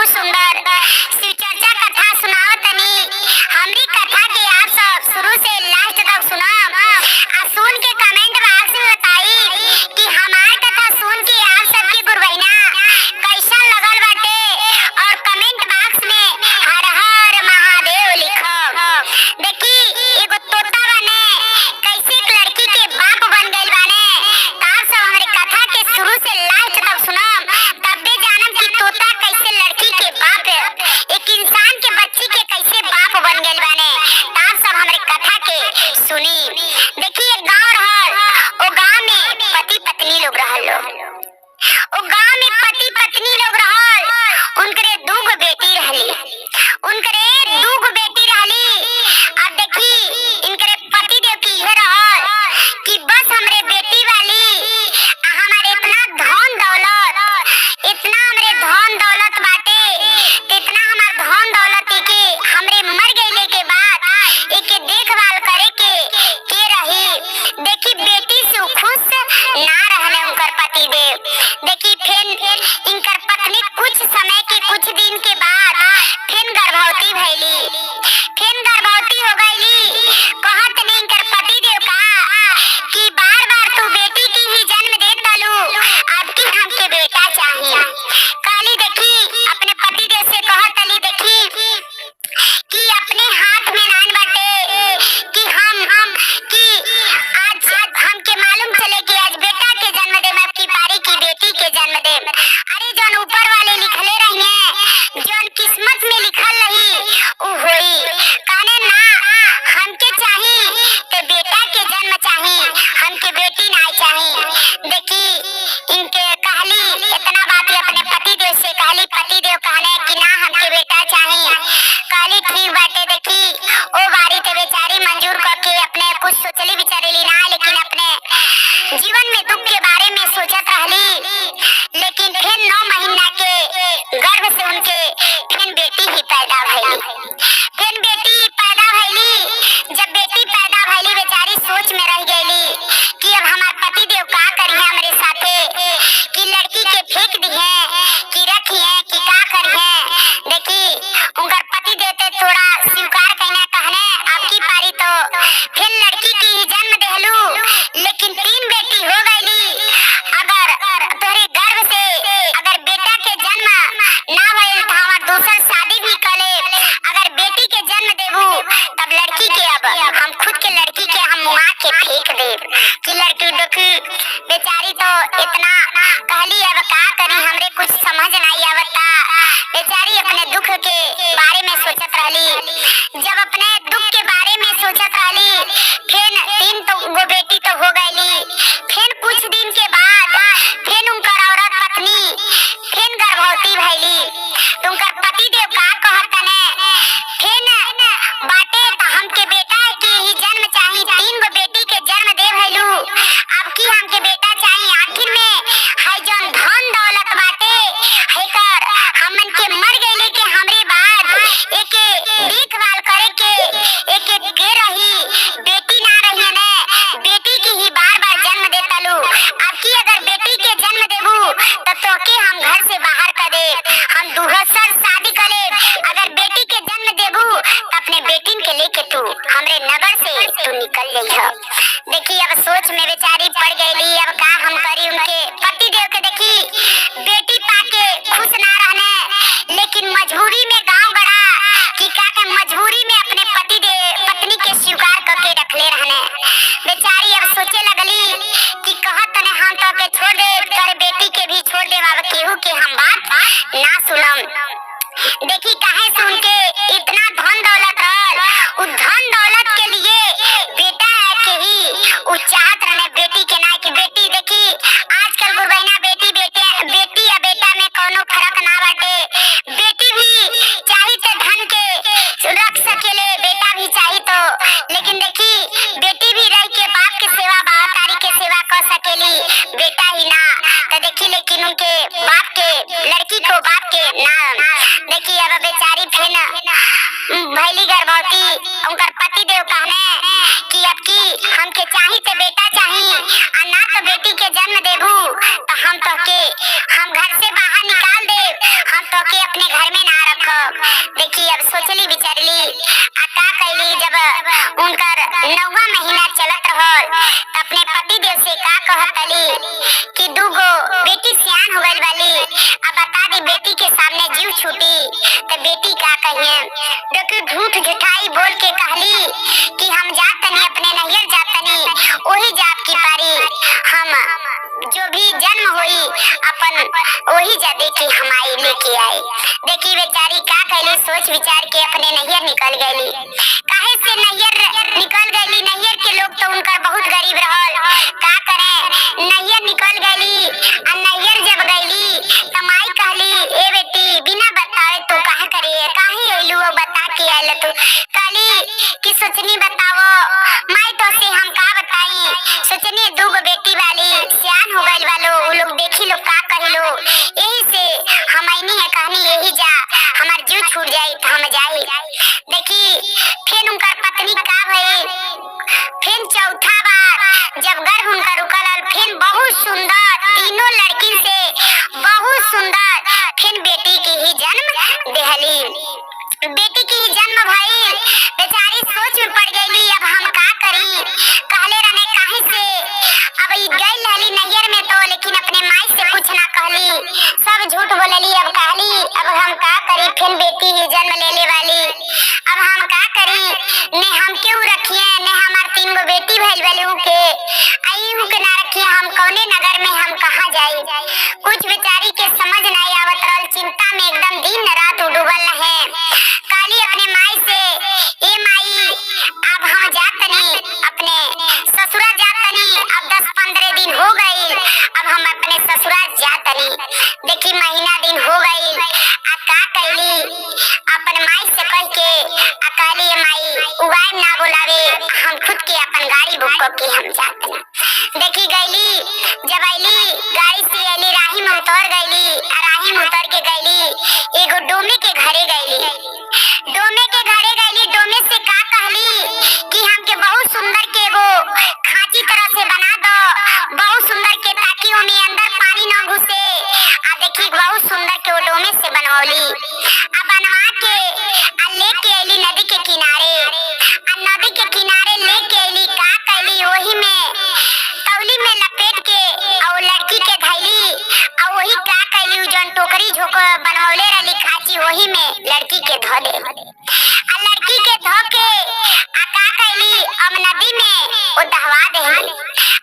बहुत सुंदर शिव चर्चा कथा सुनाओ तनी। हमरी कथा के आप सब शुरू से लास्ट तक सुनाम आ सुन के कमेंट बॉक्स में बताई कि हमार कथा सुन के आप सबके गुरबैना कैसा लगल बाटे और कमेंट बॉक्स में हर हर महादेव लिखो। देखी एगो तोता बने कैसे एक लड़की के बाप बन गइल बाने। आप सब हमारी कथा के शुरू से लास्ट तक सुनाम तब्बे जानम कि तोता कैसे लड़की के बाप एक इंसान के बच्ची के कैसे बाप बन गइल बाने। आप सब हमारी कथा के सुनी। देखिए एक गांव रहल, ओ गांव में पति पत्नी लोग रहल। ओ गांव में पति पत्नी लोग रहल, उनकरे दूगो बेटी रहली। उनकरे दूगो बेटी रहली। अब देखी इनकरे पति देव की यह रहल कि बस हमरे बेटी वाली हमारे इतना धन दौलत, इतना हमरे धन दौलत बाटे, इतना हमार धन दौलत के हमरे मर गइले के बाद एके देखभाल करे के रही। देखी बेटी से खुश ना रहले उनकर पति देव। देखी फिर इनकर पत्नी कुछ समय के कुछ दिन के बाद फिर गर्भवती भइली। फिर गर्भवती हो गईली। कहत नहीं इनकर पति देव का कि बार बार तू बेटी की ही जन्म देत बालू, अब की हमके बेटा चाहिए। काली देखी अपने पति देव से कहत अली देखी कि अपने हाथ में नान बाटे कि हम कि आज हमके मालूम चले कि आज बेटा के जन्म दे मैं की पारी की बेटी के जन्म दे। अरे जौन ऊपर वाले लिखले रही जौन किस्मत में लिखल रही उ होई। कहने ना हमके चाहिए तो बेटा के जन्म चाहिए, हमके बेटी ना चाहिए। देखी इनके कहली इतना बात अपने पति देव से कहली। पति देव कहले कि ना हमके बेटा चाहिए। कहली ठीक बाटे। देखी ओ बारी ते बेचारी मंजूर करके अपने कुछ सोचली विचारेली ना, लेकिन अपने जीवन में दुख के बारे में सोचत रहली। लेकिन फिर 9 महीना के गर्भ से उनके फिर बेटी ही पैदा भइली। फिर बेटी पैदा भइली। जब बेटी पैदा भइली बेचारी सोच में रह गईली कि अब हमार पति देव का करिए हमरे साथे, कि लड़की के फेंक दिए कि रखिए कि का करिए। देखी उनकर पति देते थोड़ा स्वीकार कहने कहने आपकी पारी तो फिर लड़की की ही जन्म देहलू। लेकिन 3 बेटी हो गईली। अगर तोरे गर्भ से अगर बेटा के जन्म ना भइल तो हमार दूसर शादी भी करे। अगर बेटी के जन्म देबू तब लड़की के अब हम खुद के लड़की के हम मुआ के फेंक देब कि लड़की देखी बेचारी तो इतना कहली अब का करी हमरे कुछ समझ नहीं आवता। बेचारी अपने दुख के बारे में सोचत रहली। जब अपने दुख के बारे में सोचत रहली फिर 3 तो वो बेटी तो हो गईली। फिर कुछ दिन के बाद फिर उनकर औरत पत्नी फिर गर्भवती भइली। तो उनकर पति देव का कहतने फिर बाटे त हमके बेटा के ही जन्म चाहिए। 3 गो बेटी के जन्म दे भइलू, अब की हमके बेटा चाहिए। आखिर में है जौन धन दौलत बाटे हेकर हमन के मर गइले के हमरे बाद एके देखभाल करे के रही। बेटी ना रही ने बेटी की ही बार बार जन्म देता लू। अब की अगर बेटी के जन्म देबू तो तोके हम घर से बाहर कर दे, हम दूसर शादी कर ले। अगर बेटी के जन्म देबू तो अपने बेटिन के लेके तू हमरे नगर से तू निकल जाइह। देखी अब सोच में बेचारी पड़ गईली। अब का हम करी। उनके पति देव के देखी बेटी पाके खुश ना रहने, लेकिन मजबूरी में गांव गड़ा कि का के मजबूरी में अपने पत्नी के स्वीकार करके रखले रहने। बेचारी अब सोचे लगली कि कहत ने हम तो के छोड़ दे कर बेटी के भी छोड़ दे। अब केहू के हम बात ना सुनम। देखी काहे सुन के इतना धन दौलत रहल, उस धन दौलत के लिए बेटा है के ही उ चाहत रहने बेटी के ना कि बेटी। देखी आजकल गुरबैना बेटी या बेटा में कोनो फर्क ना बाटे। बेटी भी चाही तो धन के रख सकेले, बेटा भी चाही तो। लेकिन देखी बेटी भी रह के बाप के सेवा बाहतारी के सेवा कर सकेली, बेटा ही ना। तो देखी लेकिन उनके बाप के लड़की को बाप के ना। देखी अब बेचारी फिर भैली गर्भवती। उनकर पति देव कहने कि अब की हमके चाहिए तो बेटा चाहिए और ना तो बेटी के जन्म देबू तो हम घर से बाहर निकाल दे, हम तो के अपने घर में देखी अब सोचली विचारली आ का कैली। जब उनकर 9वां महीना चलत रहल त अपने पति देव से का कहतली कि दूगो बेटी सियान हो गइल वाली, अब बता दी बेटी के सामने जीव छूटी तो बेटी का कहिए। देखी झूठ झूठाई बोल के कहली कि हम जातनी अपने नैहर जातनी, वही जात की पारी हम जो भी जन्म हुई अपन वही जा देखे हम आई लेके आए। देखी बेचारी का कैली, सोच विचार के अपने नैहर निकल गईली। काहे से नैहर निकल गईली? नैहर के लोग तो उनका बहुत गरीब रहल, का करे नैहर निकल गईली। आ नैहर जब गईली त माई कहली ए बेटी बिना बताए तू काहे करे काहे अइलू बता के आइल तू? कहली कि सोचनी बताओ माई तो से हम का बताई, सोचनी दूगो बेटी वाली सियान हो गइल वालो उ लोग देखी लोग का कहिलो, यही से हम आईनी है कहनी यही जा हमार जीव छूट जाई त हम जाई। देखी फिर उनकर पत्नी का भई, फिर चौथा बार जब गर्भ उनका रुकल फिर बहुत सुंदर तीनों लड़की से बहुत सुंदर फिर बेटी की ही जन्म देहली। बेटी की ही जन्म भई। बेचारी सोच में पड़ गईली अब हम का करी। कहले रहने काहे से अब ई गई रहली नैहर में तो, लेकिन अपने माई से कुछ ना कहली, सब झूठ बोलली। अब कहली अब हम का करी, फिर बेटी ही जन्म लेले वाली अब हम का करी। ने हम क्यों रखिए, ने हमार 3 गो बेटी भइल वाली के आई हूं के ना रखिए, हम कौने नगर में हम कहां जाई। कुछ बेचारी के समझ नहीं आवत रहल, चिंता में एकदम दिन रात डूबल रहे। काली अपने माई से ए माई अब हम जातनी अपने ससुरा जातनी, अब 10-15 दिन हो गई अब हम अपने ससुरा जातनी। देखी महीना दिन हो गई आ का कैली अपन माई से कह के आ कहली माई उगाए ना बुलावे, हम खुद के अपन गाड़ी बुक करके हम जातनी। देखी गईली जब आईली गाड़ी से आईली राही में उतर गईली, राही में उतर के गईली एगो डोमे के घरे गईली। डोमे के घरे गईली, डोमे से का कहली कि हमके बहुत सुंदर के एगो खांची तरह से बना दो, बहुत सुंदर के ताकि ओमे अंदर पानी ना घुसे। आ देखी बहुत सुंदर के वो डोमे से बनवली आ बनवा के आ लेके आईली नदी के किनारे। आ नदी के किनारे लेके आईली का कैली वही में तौली में लपेट के और लड़की के धैली और वही का कैली जौन टोकरी झोक बनवले रहली खाची वही में लड़की के धो दे। आ लड़की के धो के आ का कैली अब नदी में वो दहवा देली।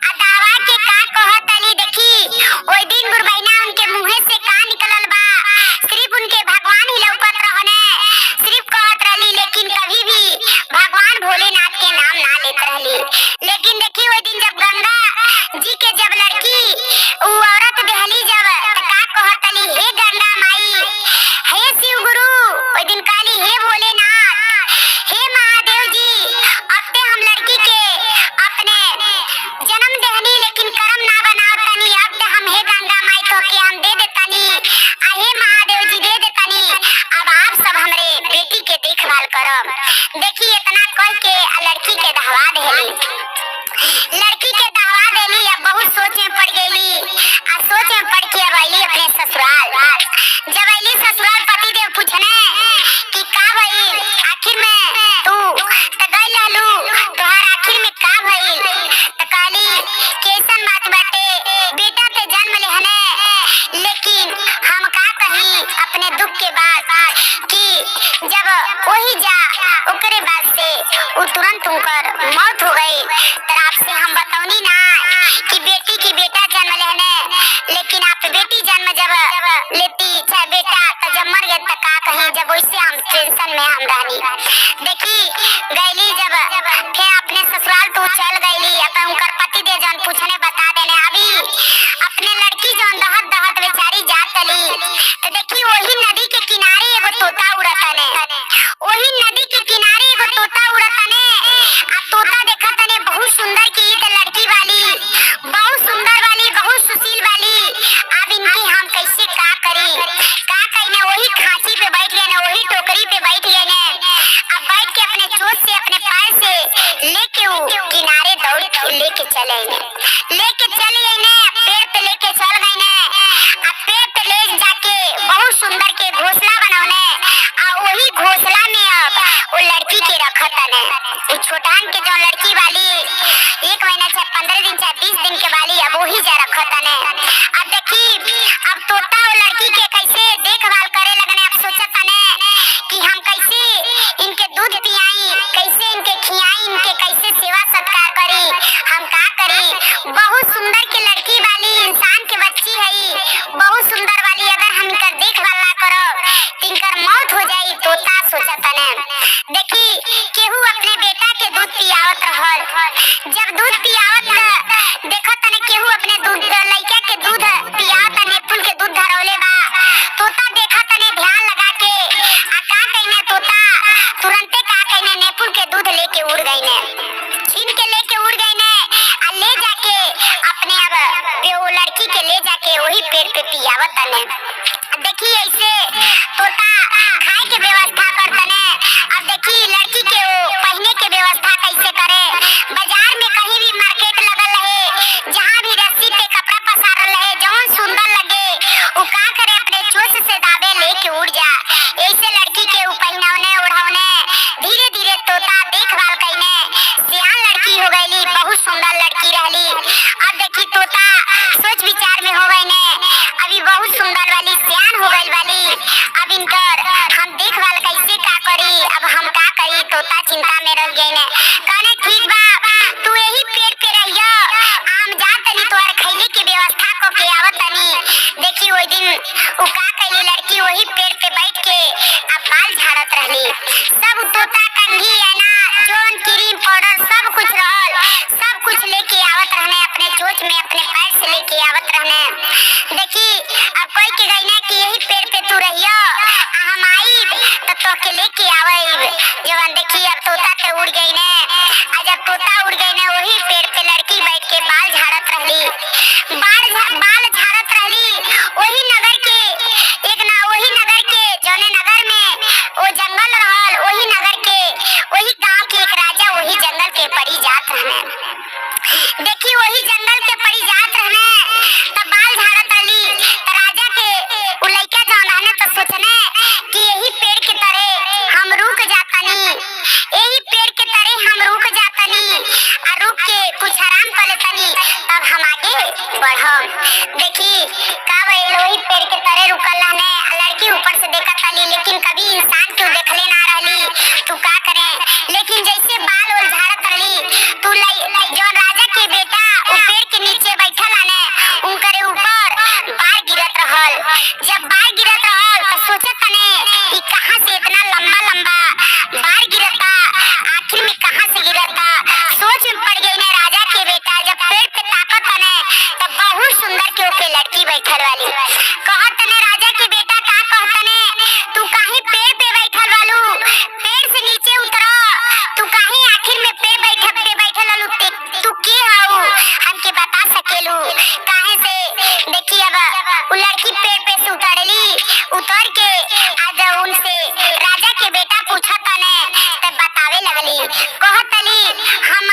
आ दहवा के का कहतली देखी ओई दिन गुरबैना उनके मुंह से का निकलल बा, सिर्फ उनके भगवान ही लौकत रहने, सिर्फ कहत रहली लेकिन कभी भी भगवान भोलेनाथ के नाम ना लेत रहली। लेकिन देखी ओई दिन जब गंगा जी के जब लड़की उ औरत देहली जब त का कहतली हे गंगा माई, हे शिव गुरु, ओई दिन कहली हे भोलेनाथ, हे महादेव जी, अब ते हम लड़की के अपने जन्म देहनी लेकिन कर्म ना बनावतनी, अब ते हम हे गंगा माई तो के हम दे देतनी, आ हे महादेव जी दे देतनी, अब आप सब हमरे बेटी के देखभाल करब। देखी इतना कह के लड़की के दहवा देली। लड़की के दहवा देली अब बहुत सोच में पड़ गईली आ सोच में पड़ के अब आईली अपने ससुराल। जब आईली ससुराल पति देव पूछने कि का भइल आखिर में तू त गई रहलू तोहार आखिर में का भइल, त कहली कैसन बात बाटे बेटा ते जन्म लेहने, लेकिन हम का कही अपने दुख के बाद कि जब वही जा ओकरे बाद से वो तुरंत उनकर मौत हो गई। तर आपसे हम बतौनी ना कि बेटी की बेटा जन्म लेने, लेकिन आप बेटी जन्म जब लेती चाहे बेटा तो जब मर गए तो का कहीं, जब वैसे हम टेंशन में हम रहनी। देखी गईली जब फिर अपने ससुराल तो चल गईली, अपन उनकर पति दे जन पूछने बता देने अभी अपने लड़की जौन दहत दहत बेचारी जातली तो देखी वही नदी के किनारे एगो तोता उड़तने, वही नदी के किनारे एगो तोता उड़तने। आ तोता देखतने बहुत सुंदर की ई लड़की वाली बहुत सुंदर वाली बहुत सुशील वाली, अब इनकी हम कैसे का करी, का कहीं वही खांची पे बैठ गए ना, वही टोकरी पे बैठ गए ना, अब बैठ के अपने चोट से अपने पैर से लेके वो किनारे सोचा तने। देखी केहू अपने बेटा के दूध पियावत रहल। जब दूध पियावत देखो तने केहू अपने दूध लइका के दूध पियावत नेपुल के दूध धरौले बा। तोता देखा तने ध्यान लगा के आ का कइने तोता तुरंते का कइने नेपुल के दूध लेके उड़ गइने, छीन के लेके उड़ गइने आ ले जाके अपने अब वो लड़की के ले जाके वही पेड़ पे पियावत तने। देखी ऐसे तोता खाए के व्यवस्था करतने। अब देखी लड़की के वो पहने के व्यवस्था कैसे करे। बाजार में कहीं भी मार्केट लगल रहे, जहाँ भी रस्सी पे कपड़ा पसारल रहे, जौन सुंदर लगे वो का करे अपने चोंच से दाबे लेके उड़ जा। ऐसे लड़की के वो पहनौने ओढ़ौने धीरे धीरे तोता देखभाल कइने सियान लड़की हो गईली, बहुत सुंदर लड़की रहली। अब देखी तोता सोच विचार में हो गई ने, अभी बहुत सुंदर वाली सियान हो गई वाली, अब इनकर हम देखभाल कैसे का करी, अब हम का करी। तोता चिंता में रह गई ने, कहने ठीक बा तू यही पेड़ पे रहियो, हम जा तनी तोहर खैले की व्यवस्था को के आवत तनी। देखी वही दिन उ का कइली लड़की वही पेड़ पे बैठ के अब बाल झाड़त रहली। सब तोता कंघी है ना जोन क्रीम पाउडर सब कुछ रहल, सब कुछ लेके आवत रहने अपने चोंच में अपने पैर से लेके आवत रहने। देखी अब कोई के गई ना कि यही पेड़ पे तू रहियो, हम आई तो तोके लेके आवे। जवन देखी अब तोता के उड़ गई ने, आज जब तोता उड़ गई ने वही पेड़ पे लड़की बैठ के बाल झाड़त रहली। बाल झाड़त रहली वही नगर के एक ना वही नगर के जौने नगर में वो जंगल रहल, वही नगर के वही गांव के एक राजा वही जंगल के परी जात रहने। देखी वही जंगल के परी जात रहने तब बाल झाड़त रहली तो राजा के उ लइका जौन रहने तो सोचने कि यही पेड़ के तरह हम रुक जातनी, यही पेड़ के तरह हम रुक जातनी और रुक के कुछ आराम कर लेतनी तब हम आगे बढ़ब। देखी का भइल वही पेड़ के तरह रुकल रहने, लड़की ऊपर से देखत रहली लेकिन कभी इंसान क्यों देखले ना रहली, तू का करे। लेकिन जैसे बाल ओल झाड़त रहली तू जो राजा के बेटा उ पेड़ के नीचे बैठल आने उनकरे ऊपर बाल गिरत रहल। जब बाल गिरत रहल तो सोचत तने कि कहां से इतना लंबा लंबा बाल गिरता, आखिर में कहां से गिरता। सोच में पड़ गई ने राजा के बेटा। जब पेड़ पे ताकत तने तब बहुत सुंदर के ऊपर लड़की बैठल वाली कहत तने राजा के बेटा का कहतने तू काहे पेड़ पे बैठल वालू, पेड़ से नीचे उतर, तू काहे आखिर में पेड़ बैठल वालू, तू के हऊ हमके बता सकेलू काहे से। देखी अब वो लड़की पेड़ पे से उतरली, उतर के आज उनसे राजा के बेटा पूछत तने तब बतावे लगली कहतली हम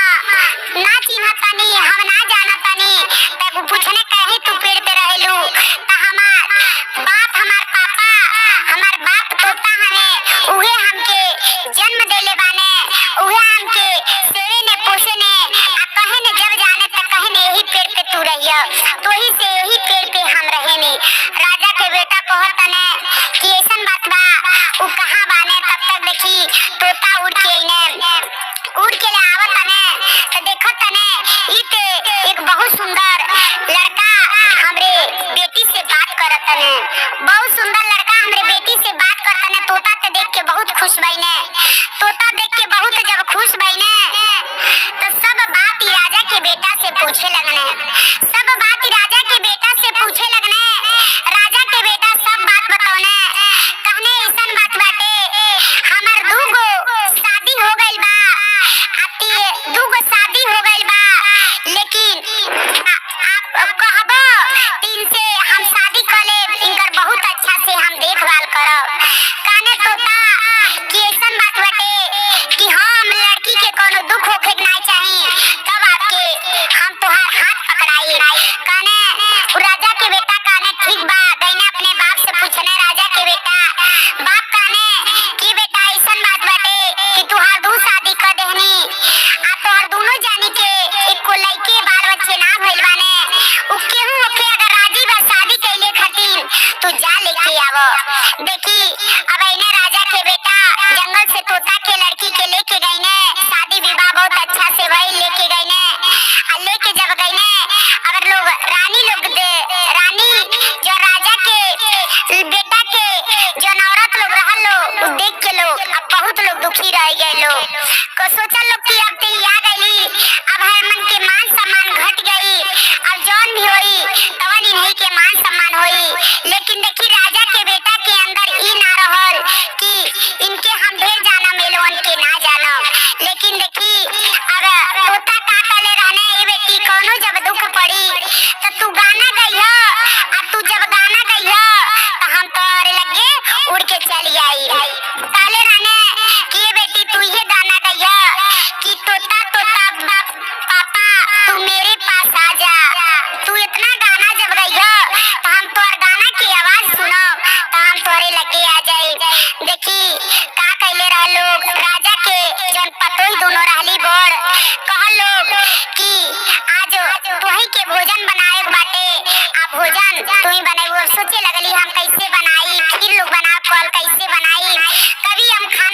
ना चिन्हतनी, हम ना जानतनी। तब पूछने कहे तू पेड़ पे रहेलू त हमार पापा हमार बाप तोता हमें उहे हमके जन्म देले बाने, उहे हमके सेवे ने पोसे ने आ कहे ने जब जाने त कहे ने यही पेड़ पे तू रहियो, तो ही से यही पेड़ पे हम रहेनी। राजा के बेटा कहतने कि ऐसन बात बा उ कहां बाने। तब तक देखी तोता उड़ के ले आवत तने तो देखत तने इते एक बहुत सुंदर लड़का हमरे बेटी से बात करत तने, बहुत सुंदर लड़का हमरे बेटी से बात करत तने। तोता के देख के बहुत खुश भइने, तोता देख के बहुत जब खुश भइने तो सब बात ही राजा के बेटा से पूछे लगने, सब बात ही राजा के बेटा से पूछे लगने। राजा के बेटा सब बात बतौने, कहने ऐसन बात बाटे हमार दूगो शादी हो गइल बा, दूगो शादी हो गइल बा, लेकिन आप कहबो तीन से हम शादी कर लेब, इनकर बहुत अच्छा से हम देखभाल करब। कहने तोता कि ऐसन बात बाटे कि हम लड़की के कोनो दुख होखे ना चाही तब आपके हम तोहार हाथ पकड़ाई। कहने राजा के बेटा कहने ठीक बा, गईने अपने बाप से पूछने राजा के बेटा। बाप कहने कि बेटा ऐसन बात बाटे कि तुहार दू शादी कर देहनी आ तोहर दोनों जानी के एको लइके बाल बच्चे ना भइल बाने, उ केहू होके अगर राजी बा शादी कइले खातिर तो जा लेके आवो। देखी अब इने राजा के बेटा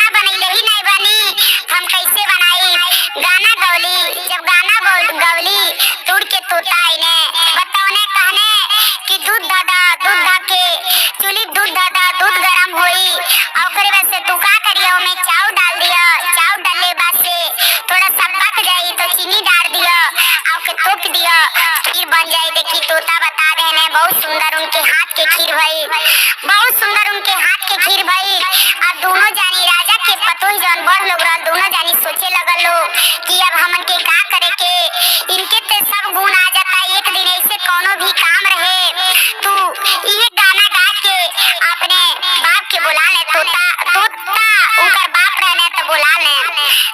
गाना बनैले ही नहीं बनी, हम कैसे बनाई। गाना गौली, जब गाना गौली तुड़ के तोता आईने बताओने कहने कि दूध धा के चूल्ही दूध धा दूध गरम होई और ओकरे बाद से तू का करियो में चाउ डाल दिया। चाउ डालले बाद से थोड़ा सा पक जाई तो चीनी डाल दिया और के तोप दिया, खीर बन जाई। देखी तोता बता देने बहुत सुंदर उनके हाथ के खीर भई, बहुत सुंदर उनके हाथ के खीर भई। अब दोनों जानी राजा के पतोही जौन बड़ लोग रहल दोनों जानी सोचे लगल लो कि अब हमन के का करे के, इनके ते सब गुण आ जाता, एक दिन ऐसे कोनो भी काम रहे तू ये गाना गा के अपने बाप के बुला ले। तोता उनका बाप रहने तो बुला ले।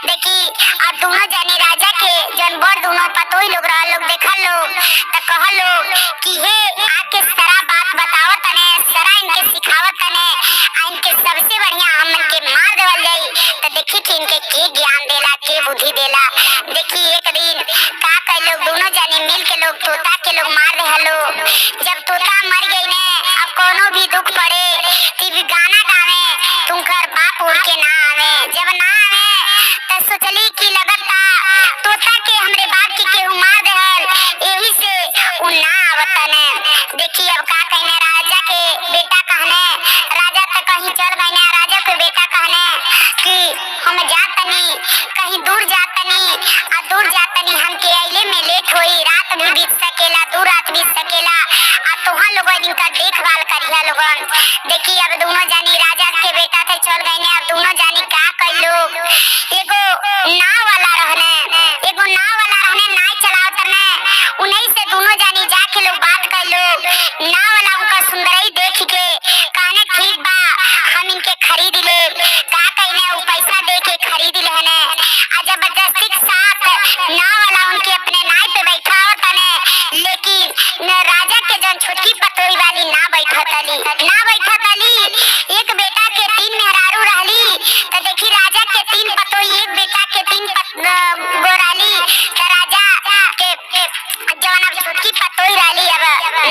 देखी अब दोनों जानी राजा के जौन बड़ दोनों पतोही लोग रहल लोग देखल लोग तो कहल लोग कि हे आके सारा बात बतावत तने, सारा इनके सिखावत तने, इनके सबसे बढ़िया हमन के मार देवल जाई तो देखी कि इनके के ज्ञान देला, के बुद्धि देला। देखी एक दिन का कर लोग दोनों जानी मिल के लोग तोता के लोग मार रहे लोग। जब तोता मर गई ने अब कोनो भी दुख पड़े कि गाना गावे तुमकर बाप उड़ के ना आवे। जब ना आवे तो सोचली कि लगता तोता के हमरे बाप के केहू मार देहल यही से उ ना आवत ने। देखी अब का कहने राजा के बेटा कहने, राजा तो कहीं चल गए ने। राजा के बेटा कहने कि हम जातनी कहीं दूर जातनी आ दूर जातनी हमके अइले में लेट होई, रात भी बीत सकेला, दो रात बीत सकेला आ तोहां लोगन इनका देखभाल करिया लोगन। देखी अब दोनों जानी राजा के बेटा थे चल गए ने। अब दोनों जानी का कर लोग एगो नाव वाला रहने नाव चलावत रहने उन्हीं से दोनों जानी जाके लोग बात कर लोग। नाव वाला उनका सुंदरई देख के कहने ठीक बा हम इनके खरीद ले। का कहने उ पैसा दे के खरीद लेने आ जबरदस्ती के साथ नाव वाला उनके अपने नाव पे बैठावत ने। लेकिन राजा के जन छोटी पतोही वाली ना बैठतली एक बेटा के तीन मेहरारू रहली तो देखी राजा के तीन पतोही एक बेटा के तीन गोराली तो राजा के जवन अब छोटी पतोही रहली अब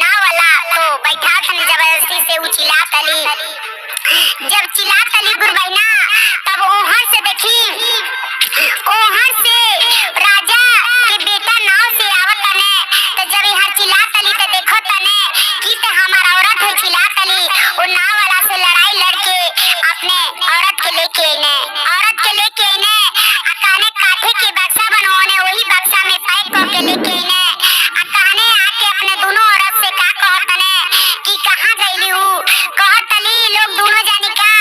नाव वाला तो बैठा तनी जबरदस्ती से उ चिल्लातली। जब चिल्लातली गुरबैना तब ओहर से देखी ओहर से राजा के बेटा नाव से आवत तने तो जब यहाँ चिल्लातली तो देखो तने कि ते हमार औरत है चिल्लातली वो नाव वाला से लड़ाई लड़के अपने औरत के लेके आईने कहने काठे के बक्सा बनवाने वही बक्सा में पैक करके लेके आईने कहने आके अपने दोनों औरत से का कहतने कि कहां गईली हूं। कहतली लोग दोनों जानी का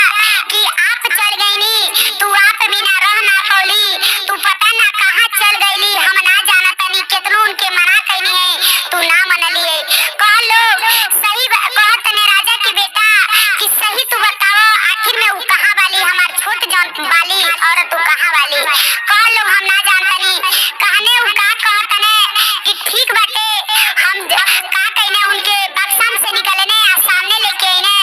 कि आप चल गईनी, तू आप बिना रह ना पौली, तू पता ना कहां चल गईली, हम ना जानतनी केतनो उनके मना कईनी है तू ना मनली है। कह लोग सही कहतने राजा के बेटा कि सही तू बताओ आखिर में उ कहां वाली हमार छोट जन वाली औरत उ कहां वाली। कह लोग हम ना जानतनी। कहने उ का कहतने कि ठीक बाटे हम का कहने उनके बक्सा से निकलने आ सामने लेके आईने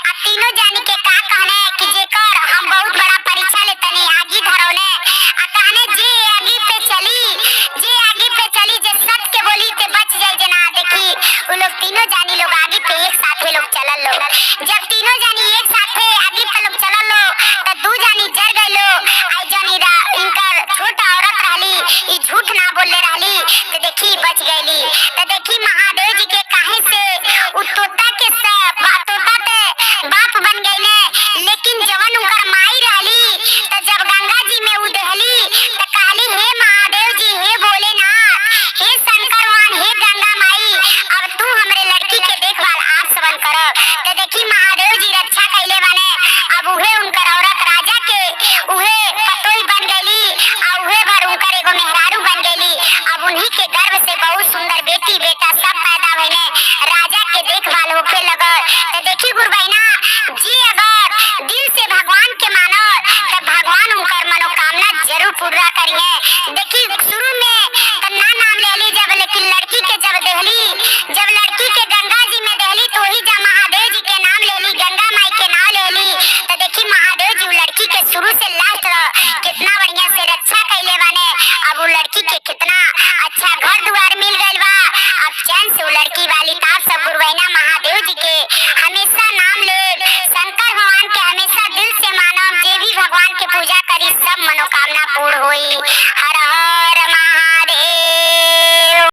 आ तीनों जानी के का कहने कि जेकर हम बहुत बड़ा परीक्षा लेतनी आगी धरौने आ कहने जे आगी पे चली जे सच के बोली ते बच जाई जना। देखी उ लोग तीनों जानी लोग आगी पे एक साथे लोग चलल लो। जब तीनों जानी एक साथे आगी पे लोग चलल लो तो दो जानी जल गए लो। आई जानी इनकर छोटा औरत रहली ई झूठ ना बोले रहली तो देखी बच गईली। तो देखी महादेव जी के काहे से उ तोता के तोता ते बाप बन गईले। लेकिन जवन उनकर माई रहली तो जब गंगा जी में उ देहली तो कहली हे महादेव जी, हे भोलेनाथ, हे शंकर भगवान, हे गंगा माई अब तू हमरे लड़की के देखभाल आप सबन करब। तो देखी महादेव जी रक्षा कैले बने। अब उहे उनकर औरत राजा के उहे पतोही बन गईली और उहे भर उनकर एगो मेहरारू बन गईली। अब उन्हीं के गर्भ से बहुत सुंदर बेटी बेटा सब पैदा भइले, राजा के देखभाल होखे लगल। तो देखी गुरबैना जी अगर दिल से भगवान के मानो तो भगवान उनकर मनोकामना जरूर पूरा करिए। देखी शुरू में तो ना नाम लेली जब लेकिन लड़की के जब लड़की के गंगा जी में देहली तो ही जब महादेव जी के नाम लेली, गंगा माई के नाम लेली तो देखी महादेव जी लड़की के शुरू से लास्ट कितना बढ़िया से रक्षा कैले बने। अब वो लड़की के कितना अच्छा घर द्वार मिल गइल बा। अब चैन से वो लड़की वाली ताप सब गुरवैना महादेव जी के हमेशा नाम ले, शंकर भगवान के हमेशा दिल से मानो, जे भी भगवान के होई। हर